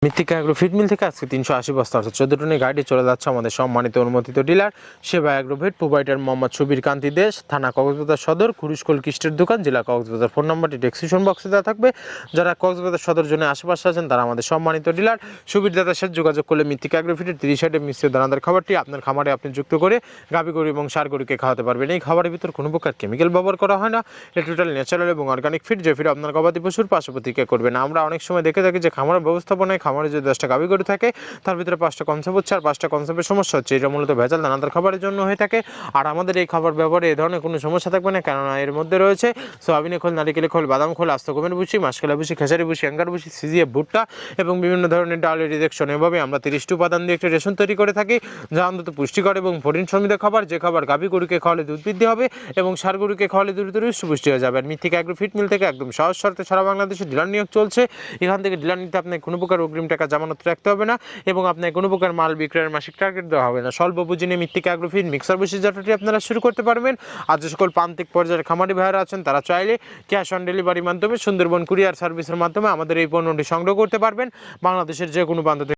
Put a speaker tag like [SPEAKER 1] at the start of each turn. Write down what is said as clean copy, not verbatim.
[SPEAKER 1] মৃত্তিকা agro feed mill থেকে আজকে 380 বস্তা অর্থাৎ 14 টনের গাড়ি চলে যাচ্ছে আমাদের সম্মানিত অনুমোদিত ডিলার সেবা অ্যাগ্রোভেট প্রোভাইডার মোহাম্মদ সুবীর কান্তি দেশ, থানা কক্সবাজার সদর, কুরুশকল কিস্টের দোকান, জেলা কক্সবাজার। ফোন নম্বরটি ডেসক্রিপশন বক্সে দেওয়া থাকবে। যারা কক্সবাজার সদর জন্য আশেপাশে আছেন তারা আমাদের সম্মানিত ডিলার সুবীর দাদার সাথে যোগাযোগ করলে মৃত্তিকা অ্যাগ্রো ফিডের 30 আইটেম মিশ্রিত দানাদার খাবারটি আপনার খামারে আপনি যুক্ত করে গাভী গরু এবং ষাঁড় গরুকে খাওয়াতে পারবেন। এই খাবারের ভিতর কোনো প্রকার কেমিক্যাল ব্যবহার করা হয় না। এটা টোটাল ন্যাচারাল এবং অর্গানিক ফিড, যে ফিড আপনার গবাদি পশুর পাশে প্রতিক্রিয়া করবে না। আমরা অনেক সময় দেখে থাকি যে খামারের ব্যবস্থাপনায় খামারে যে 10টা গাভী গরু থাকে তার ভিতরে 5টা কনসেপ্ট হচ্ছে আর 5টা কনসেপ্টের সমস্যা হচ্ছে। এটা মূলত ভেজাল দানাদার খাবারের জন্য হয়ে থাকে। আর আমাদের এই খাবার ব্যবহারে এই ধরনের কোনো সমস্যা থাকবে না, কেননা এর মধ্যে রয়েছে সোয়াবিনের খোল, নারিকেলের খোল, বাদাম খোল, আস্ত গমের ভুসি, মাসকলাই ভুসি, খেসারি ভুসি, অ্যাঙ্গার ভুসি, সিজিএফ ভুট্টা এবং বিভিন্ন ধরনের ডালের রিজেকশন। এভাবে আমরা 30টি উপাদান দিয়ে একটা রেশন তৈরি করে থাকি, যা অন্তত পুষ্টিকর এবং প্রোটিন সমৃদ্ধ খাবার, যে খাবার গাভী গরুকে খাওয়ালে দুধ বৃদ্ধি হবে এবং ষাঁড় গরুকে খাওয়ালে দ্রুত পুষ্টি হয়ে যাবে। আর মৃত্তিকা অ্যাগ্রো ফিড মিল থেকে একদম সহজ শর্তে সারা বাংলাদেশে ডিলার নিয়োগ চলছে। এখান থেকে ডিলার নিতে আপনাকে কোনো প্রকার অগ্রিম টাকা জামানত রাখতে হবে না এবং আপনাকে কোনো প্রকার মাল বিক্রয়ের মাসিক টার্গেট দেওয়া হবে না। স্বল্প পুঁজি নিয়ে মৃত্তিকা অ্যাগ্রো ফিড মিক্সার বসি যাত্রাটি আপনারা শুরু করতে পারবেন। আর যে সকল প্রান্তিক পর্যায়ের খামারি ভাইয়েরা আছেন তারা চাইলে ক্যাশ অন ডেলিভারির মাধ্যমে সুন্দরবন কুরিয়ার সার্ভিসের মাধ্যমে আমাদের এই পণ্যটি সংগ্রহ করতে পারবেন বাংলাদেশের যে কোনো প্রান্ত থেকে।